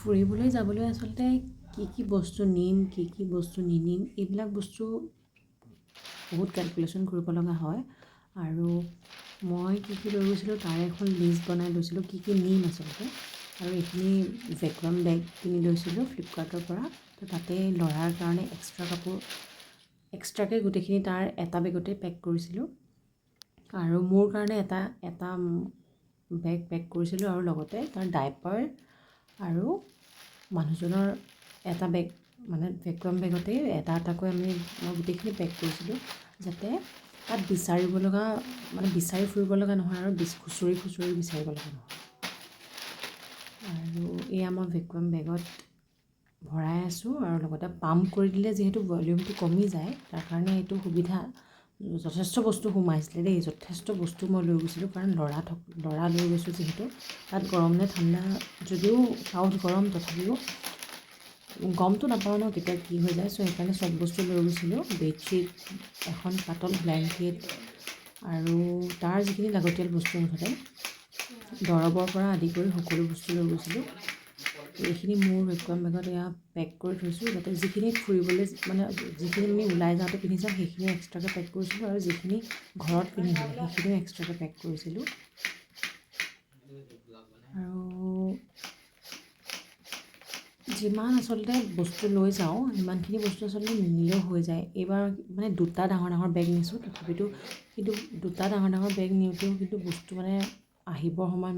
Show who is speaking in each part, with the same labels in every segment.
Speaker 1: ফুৰিবলৈ যাবলৈ আচলতে কি বস্তু নিম কি বস্তু নিনিম এইবিলাক বস্তু বহুত কেলকুলেশ্যন কৰিব লগা হয় আৰু মই কি লৈ গৈছিলোঁ তাৰে এখন লিষ্ট বনাই লৈছিলোঁ কি নিম আচলতে আৰু এইখিনি ভেকুৱাম বেগ কিনি লৈছিলোঁ ফ্লিপকাৰ্টৰ পৰা তো তাতে ল'ৰাৰ কাৰণে এক্সট্ৰা কাপোৰ এক্সট্ৰাকৈ গোটেইখিনি তাৰ এটা বেগতে পেক কৰিছিলোঁ আৰু মোৰ কাৰণে এটা বেগ পেক কৰিছিলোঁ আৰু লগতে তাৰ ডাইপাৰ আৰু মানুহজনৰ এটা বেগ মানে ভেকুৱাম বেগতেই এটাকৈ মই গোটেইখিনি পেক কৰিছিলোঁ যাতে তাত বিচাৰি ফুৰিব লগা নহয় আৰু খুচৰি বিচাৰিব লগা নহয় আৰু এয়া মই ভেকুৱাম বেগত ভৰাই আছোঁ আৰু লগতে পাম্প কৰি দিলে যিহেতু ভলিউমটো কমি যায় তাৰ কাৰণে এইটো সুবিধা যথেষ্ট বস্তু সোমাইছিলে দেই যথেষ্ট বস্তু মই লৈ গৈছিলোঁ কাৰণ ল'ৰা লৈ গৈছোঁ যিহেতু তাত গৰম নে ঠাণ্ডা যদিও চাউথ গৰম তথাপিও গমটো নাপাওঁ ন কেতিয়া কি হৈ যায় চ' সেইকাৰণে চব বস্তু লৈ গৈছিলোঁ বেডশ্বীট এখন পাতল ব্লেংকেট আৰু তাৰ যিখিনি লাগতিয়াল বস্তু মুঠতে দৰৱৰ পৰা আদি কৰি সকলো বস্তু লৈ গৈছিলোঁ এইখিনি মোৰ ভেকুৱাম বেগত এয়া পেক কৰি থৈছোঁ যাতে যিখিনি ফুৰিবলৈ যিখিনি আমি ওলাই যাওঁতে পিন্ধি যাওঁ সেইখিনি এক্সট্ৰাকৈ পেক কৰিছিলোঁ আৰু যিখিনি ঘৰত পিন্ধিবলৈ সেইখিনিও এক্সট্ৰাকৈ পেক কৰিছিলোঁ আৰু যিমান আচলতে বস্তু লৈ যাওঁ সিমানখিনি বস্তু আচলতে নিনিলেও হৈ যায় এইবাৰ দুটা ডাঙৰ বেগ নিছোঁ তথাপিতো কিন্তু দুটা ডাঙৰ বেগ নিওঁতেও কিন্তু বস্তু আহিবৰ সময়ত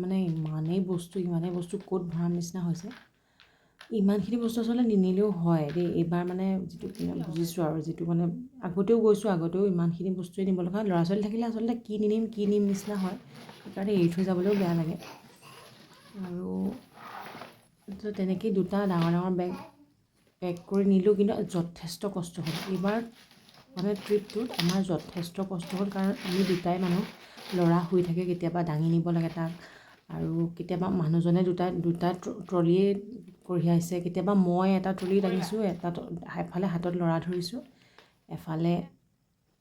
Speaker 1: ইমানেই বস্তু ক'ত ভৰাম নিচিনা হৈছে ইমানখিনি বস্তু আচলতে নিনিলেও হয় দেই এইবাৰ যিটো বুজিছোঁ আৰু যিটো আগতেও গৈছোঁ আগতেও ইমানখিনি বস্তুৱে নিব লগা ল'ৰা ছোৱালী থাকিলে আচলতে কি নিম নিচিনা হয় সেইকাৰণে এৰি থৈ যাবলৈও বেয়া লাগে আৰু তেনেকেই দুটা ডাঙৰ বেগ পেক কৰি নিলোঁ কিন্তু যথেষ্ট কষ্ট হ'ল এইবাৰ ট্ৰিপটোত আমাৰ যথেষ্ট কষ্ট হ'ল কাৰণ আমি দুটাই মানুহ ল'ৰা শুই থাকে কেতিয়াবা দাঙি নিব লাগে তাক আৰু কেতিয়াবা মানুহজনে দুটা ট্ৰলিয়ে কঢ়িয়াইছে কেতিয়াবা মই এটা ট্ৰলি দাঙিছোঁ এফালে হাতত ল'ৰা ধৰিছোঁ এফালে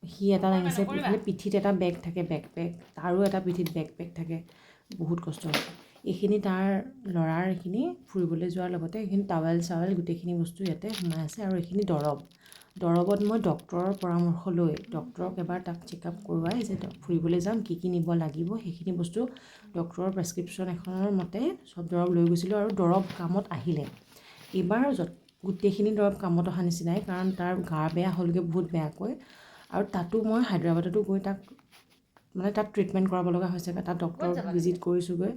Speaker 1: সি এটা দাঙিছে ইফালে পিঠিত এটা বেগ থাকে বেকপেক তাৰো এটা পিঠিত বেকপেক থাকে বহুত কষ্ট হৈছে এইখিনি তাৰ ল'ৰাৰ এইখিনি ফুৰিবলৈ যোৱাৰ লগতে এইখিনি টাৱেল চাৱেল গোটেইখিনি বস্তু ইয়াতে সোমাই আছে আৰু এইখিনি দৰৱত মই ডক্টৰৰ পৰামৰ্শ লৈ ডক্টৰক এবাৰ তাক চেকআপ কৰোৱাই যে ফুৰিবলৈ যাম কি নিব লাগিব সেইখিনি বস্তু ডক্টৰৰ প্ৰেছক্ৰিপশ্যন এখনৰ মতে চব দৰৱ লৈ গৈছিলোঁ আৰু দৰৱ কামত আহিলে এইবাৰ গোটেইখিনি দৰৱ কামত অহা নিচিনাই কাৰণ তাৰ গা বেয়া হ'লগৈ বহুত বেয়াকৈ আৰু তাতো মই হায়দৰাবাদতো গৈ তাক তাত ট্ৰিটমেণ্ট কৰাব লগা হৈছে তাত ডক্টৰ ভিজিট কৰিছোঁগৈ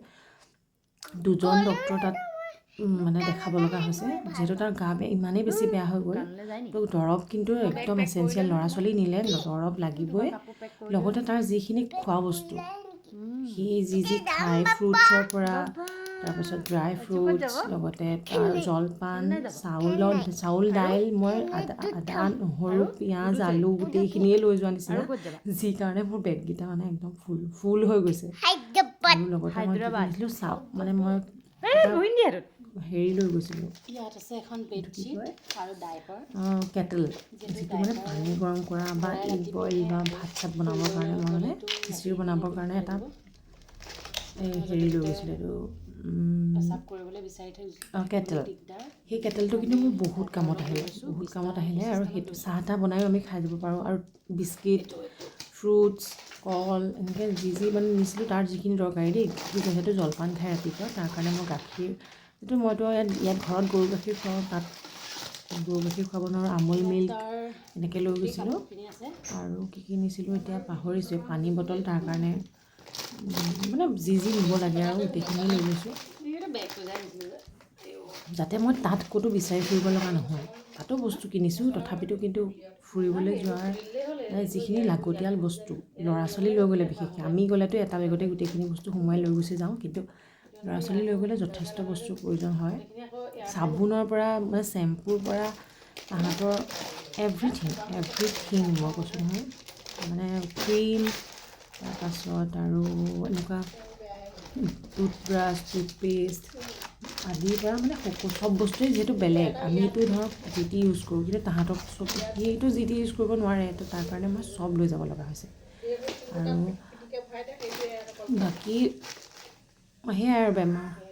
Speaker 1: দুজন ডক্টৰ তাত দেখাব লগা হৈছে যিহেতু তাৰ গা ইমানেই বেছি বেয়া হৈ গ'ল তো দৰৱ কিন্তু একদম এচেঞ্চিয়েল ল'ৰা ছোৱালী নিলে দৰৱ লাগিবই লগতে তাৰ যিখিনি খোৱা বস্তু সি যি খায় ফ্ৰুটছৰ পৰা তাৰপিছত ড্ৰাই ফ্ৰুটছ লগতে তাৰ জলপান চাউল দাইল মই আদা নহৰু পিঁয়াজ আলু গোটেইখিনিয়ে লৈ যোৱা নিচিনা যি কাৰণে মোৰ বেগকেইটা একদম ফুল হৈ গৈছে আৰু লগতে মই কি কিনিছিলোঁ মই হেৰি লৈ গৈছিলোঁ ইয়াত আছে এখন বেডশ্বীট আৰু ডাইপাৰ কেটল যিটো পানী গৰম কৰা বা এগ বইল বা ভাত চাত বনাবৰ কাৰণে মই খিচিৰি বনাবৰ কাৰণে এটা হেৰি লৈ গৈছিলোঁ এইটো কেটেল সেই কেটেলটো কিন্তু মোৰ বহুত কামত আহিলে আৰু সেইটো চাহ তাহ বনাইও আমি খাই যাব পাৰোঁ আৰু বিস্কিট ফ্ৰুটছ কল এনেকৈ যি নিছিলোঁ তাৰ যিখিনি দৰকাৰী দেই যিহেতু জলপান খাই ৰাতিপুৱা তাৰ কাৰণে মই গাখীৰ যিটো মইতো ইয়াত ঘৰত গৰু গাখীৰ খুৱাওঁ তাত গৰু গাখীৰ খুৱাব নোৱাৰোঁ আমুল মিল্ক এনেকৈ লৈ গৈছিলোঁ আৰু কি নিছিলোঁ এতিয়া পাহৰিছোঁ পানী বটল তাৰ কাৰণে যি নিব লাগে আৰু গোটেইখিনি লৈ গৈছোঁ যাতে মই তাত ক'তো বিচাৰি ফুৰিব লগা নহয় তাতো বস্তু কিনিছোঁ তথাপিতো কিন্তু ফুৰিবলৈ যোৱাৰ যিখিনি লাগতিয়াল বস্তু ল'ৰা ছোৱালী লৈ গ'লে বিশেষকৈ আমি গ'লেতো এটা বেগতে গোটেইখিনি বস্তু সোমোৱাই লৈ গুচি যাওঁ কিন্তু ল'ৰা ছোৱালী লৈ গ'লে যথেষ্ট বস্তুৰ প্ৰয়োজন হয় চাবোনৰ পৰা চেম্পুৰ পৰা তাহাঁতৰ এভৰিথিং মই কৈছোঁ নহয় ক্ৰীম তাৰপাছত আৰু এনেকুৱা টুথব্ৰাছ টুথপেষ্ট আদিৰ পৰা চব বস্তুৱেই যিহেতু বেলেগ আমিতো ধৰক যি টি ইউজ কৰোঁ কিন্তু তাহাঁতক সেইটো যি টি ইউজ কৰিব নোৱাৰে তো তাৰ কাৰণে মই চব লৈ যাব লগা হৈছে আৰু বাকী সেয়াই আৰু বেমাৰ